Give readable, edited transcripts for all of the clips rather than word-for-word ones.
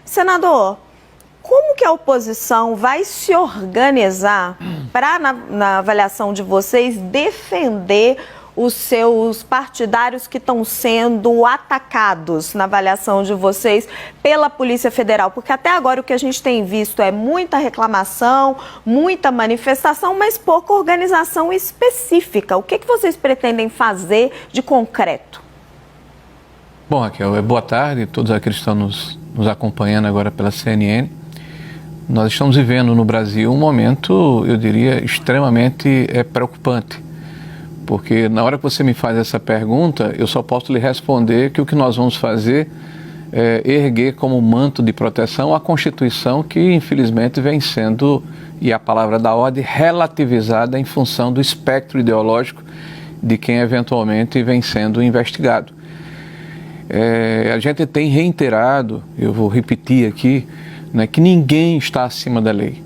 Senador, como que a oposição vai se organizar para, na avaliação de vocês, defender os seus partidários que estão sendo atacados, na avaliação de vocês, pela Polícia Federal? Porque até agora o que a gente tem visto é muita reclamação, muita manifestação, mas pouca organização específica. O que vocês pretendem fazer de concreto? Bom, Raquel, boa tarde a todos aqueles que estão nos acompanhando agora pela CNN. Nós estamos vivendo no Brasil um momento, eu diria, extremamente preocupante. Porque na hora que você me faz essa pergunta, eu só posso lhe responder que o que nós vamos fazer é erguer como manto de proteção a Constituição, que infelizmente vem sendo, e a palavra da ordem, relativizada em função do espectro ideológico de quem eventualmente vem sendo investigado. A gente tem reiterado, eu vou repetir aqui, né, que ninguém está acima da lei.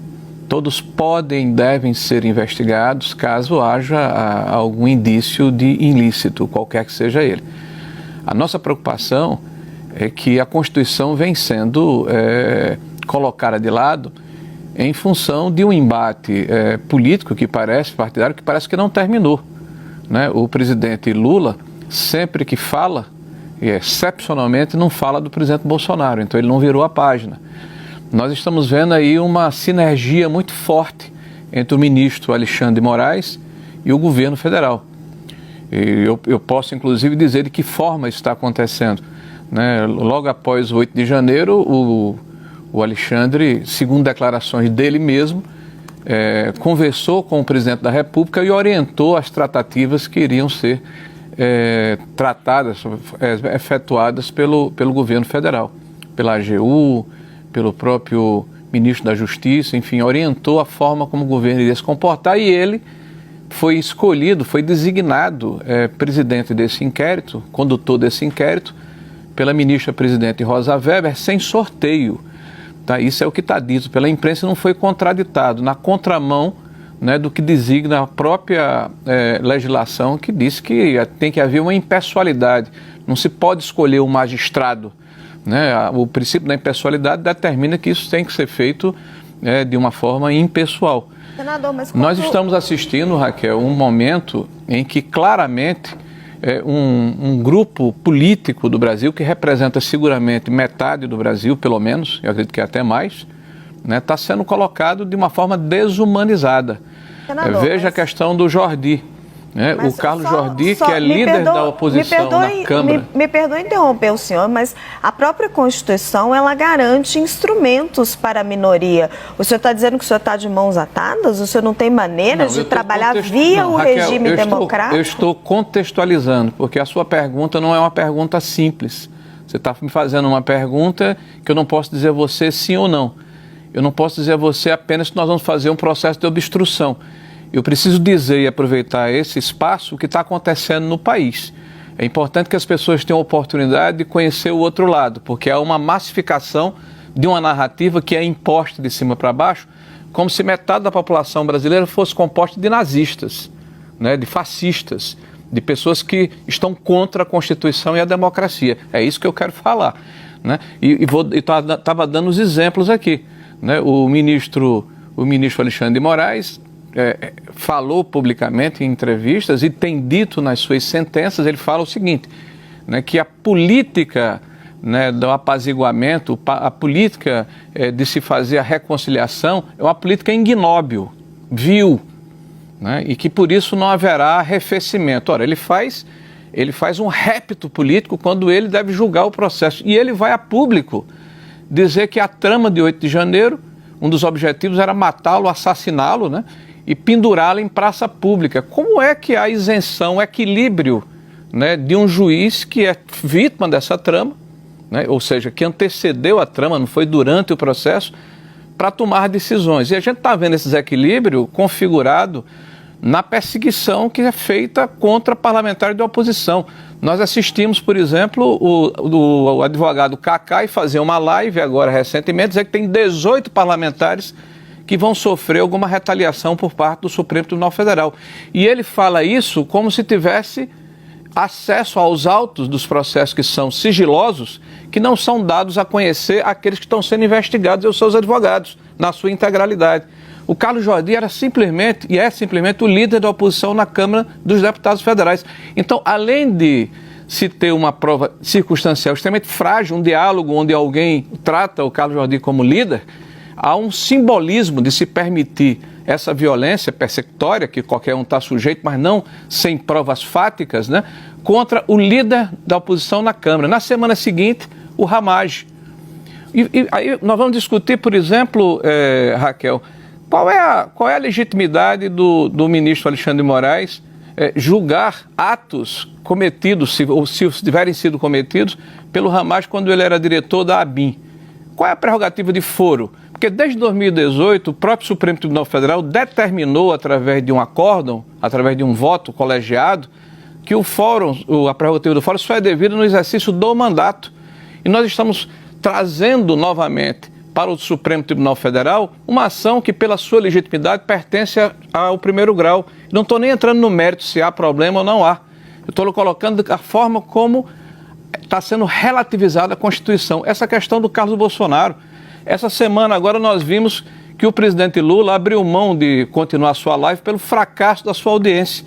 Todos podem e devem ser investigados caso haja algum indício de ilícito, qualquer que seja ele. A nossa preocupação é que a Constituição vem sendo colocada de lado em função de um embate político partidário, que parece que não terminou, né? O presidente Lula, sempre que fala, e excepcionalmente não fala do presidente Bolsonaro, então ele não virou a página. Nós estamos vendo aí uma sinergia muito forte entre o ministro Alexandre de Moraes e o governo federal. E eu posso, inclusive, dizer de que forma isso está acontecendo, né? Logo após o 8 de janeiro, o Alexandre, segundo declarações dele mesmo, conversou com o presidente da República e orientou as tratativas que iriam ser efetuadas pelo governo federal, pela AGU, pelo próprio ministro da Justiça, enfim, orientou a forma como o governo iria se comportar, e ele foi escolhido, foi designado presidente desse inquérito, condutor desse inquérito, pela ministra-presidente Rosa Weber, sem sorteio. Tá? Isso é o que está dito pela imprensa, não foi contraditado, na contramão, né, do que designa a própria legislação, que diz que tem que haver uma impessoalidade, não se pode escolher um magistrado, né? O princípio da impessoalidade determina que isso tem que ser feito de uma forma impessoal. Senador, mas nós estamos assistindo, Raquel, um momento em que claramente um grupo político do Brasil, que representa seguramente metade do Brasil, pelo menos, eu acredito que até mais, está sendo colocado de uma forma desumanizada. Senador, veja a questão do Jordi. O Carlos Jordi, que é líder da oposição na Câmara. Me perdoe interromper o senhor, mas a própria Constituição, ela garante instrumentos para a minoria. O senhor está dizendo que o senhor está de mãos atadas? O senhor não tem maneiras de trabalhar via o regime democrático? Eu estou contextualizando, porque a sua pergunta não é uma pergunta simples. Você está me fazendo uma pergunta que eu não posso dizer a você sim ou não. Eu não posso dizer a você apenas que nós vamos fazer um processo de obstrução. Eu preciso dizer e aproveitar esse espaço, o que está acontecendo no país. É importante que as pessoas tenham a oportunidade de conhecer o outro lado, porque há uma massificação de uma narrativa que é imposta de cima para baixo, como se metade da população brasileira fosse composta de nazistas, né, de fascistas, de pessoas que estão contra a Constituição e a democracia. É isso que eu quero falar, né? E estava dando os exemplos aqui, né? O ministro Alexandre de Moraes falou publicamente em entrevistas e tem dito nas suas sentenças, ele fala o seguinte, né, que a política, né, do apaziguamento, a política de se fazer a reconciliação é uma política ignóbil, vil, né, e que por isso não haverá arrefecimento. Ora, ele faz um répito político quando ele deve julgar o processo, e ele vai a público dizer que a trama de 8 de janeiro, um dos objetivos era matá-lo, assassiná-lo, né, e pendurá-lo em praça pública. Como é que há isenção, equilíbrio, né, de um juiz que é vítima dessa trama, né, ou seja, que antecedeu a trama, não foi durante o processo, para tomar decisões? E a gente está vendo esse desequilíbrio configurado na perseguição que é feita contra parlamentares da oposição. Nós assistimos, por exemplo, o advogado Cacai fazer uma live agora recentemente, dizer que tem 18 parlamentares que vão sofrer alguma retaliação por parte do Supremo Tribunal Federal. E ele fala isso como se tivesse acesso aos autos dos processos que são sigilosos, que não são dados a conhecer aqueles que estão sendo investigados e os seus advogados, na sua integralidade. O Carlos Jordi era simplesmente, e é simplesmente, o líder da oposição na Câmara dos Deputados Federais. Então, além de se ter uma prova circunstancial extremamente frágil, um diálogo onde alguém trata o Carlos Jordi como líder, há um simbolismo de se permitir essa violência persecutória, que qualquer um está sujeito, mas não sem provas fáticas, né, contra o líder da oposição na Câmara. Na semana seguinte, o Ramage. E aí nós vamos discutir, por exemplo, Raquel, qual é a legitimidade do ministro Alexandre de Moraes julgar atos cometidos, ou se tiverem sido cometidos, pelo Ramage quando ele era diretor da ABIN. Qual é a prerrogativa de foro? Porque desde 2018, o próprio Supremo Tribunal Federal determinou, através de um acórdão, através de um voto colegiado, que o fórum, a prerrogativa do fórum só é devida no exercício do mandato. E nós estamos trazendo novamente para o Supremo Tribunal Federal uma ação que, pela sua legitimidade, pertence ao primeiro grau. Não estou nem entrando no mérito se há problema ou não há. Eu estou colocando a forma como está sendo relativizada a Constituição. Essa questão do Carlos Bolsonaro. Essa semana agora nós vimos que o presidente Lula abriu mão de continuar a sua live pelo fracasso da sua audiência.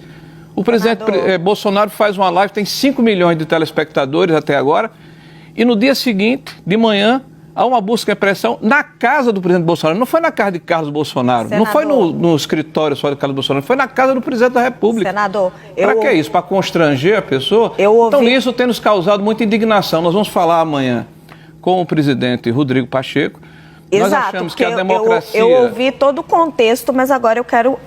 O presidente Bolsonaro faz uma live, tem 5 milhões de telespectadores até agora, e no dia seguinte, de manhã, há uma busca e pressão na casa do presidente Bolsonaro. Não foi na casa de Carlos Bolsonaro, senador, não foi no escritório só de Carlos Bolsonaro, foi na casa do presidente da República. Senador, para que isso? Para constranger a pessoa? Então isso tem nos causado muita indignação. Nós vamos falar amanhã com o presidente Rodrigo Pacheco. Exato, nós achamos que a democracia... Eu ouvi todo o contexto, mas agora eu quero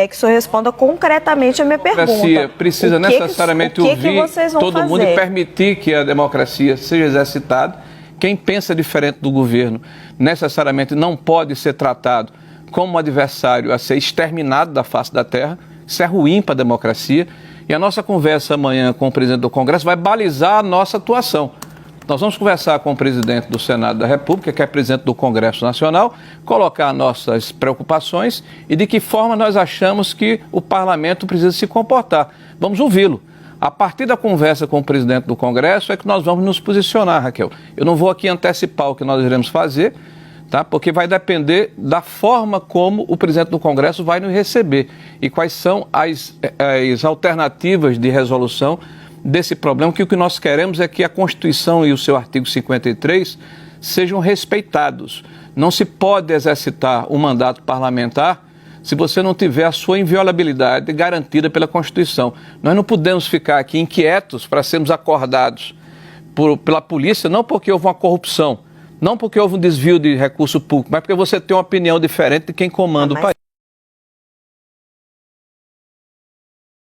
que o senhor responda concretamente a minha pergunta. A democracia precisa necessariamente ouvir todo mundo e permitir que a democracia seja exercitada. Quem pensa diferente do governo necessariamente não pode ser tratado como um adversário a ser exterminado da face da terra. Isso é ruim para a democracia. E a nossa conversa amanhã com o presidente do Congresso vai balizar a nossa atuação. Nós vamos conversar com o presidente do Senado da República, que é presidente do Congresso Nacional, colocar nossas preocupações e de que forma nós achamos que o parlamento precisa se comportar. Vamos ouvi-lo. A partir da conversa com o presidente do Congresso é que nós vamos nos posicionar, Raquel. Eu não vou aqui antecipar o que nós iremos fazer, tá? Porque vai depender da forma como o presidente do Congresso vai nos receber e quais são as alternativas de resolução desse problema, que o que nós queremos é que a Constituição e o seu artigo 53 sejam respeitados. Não se pode exercitar o mandato parlamentar se você não tiver a sua inviolabilidade garantida pela Constituição. Nós não podemos ficar aqui inquietos para sermos acordados pela polícia, não porque houve uma corrupção, não porque houve um desvio de recurso público, mas porque você tem uma opinião diferente de quem comanda o país.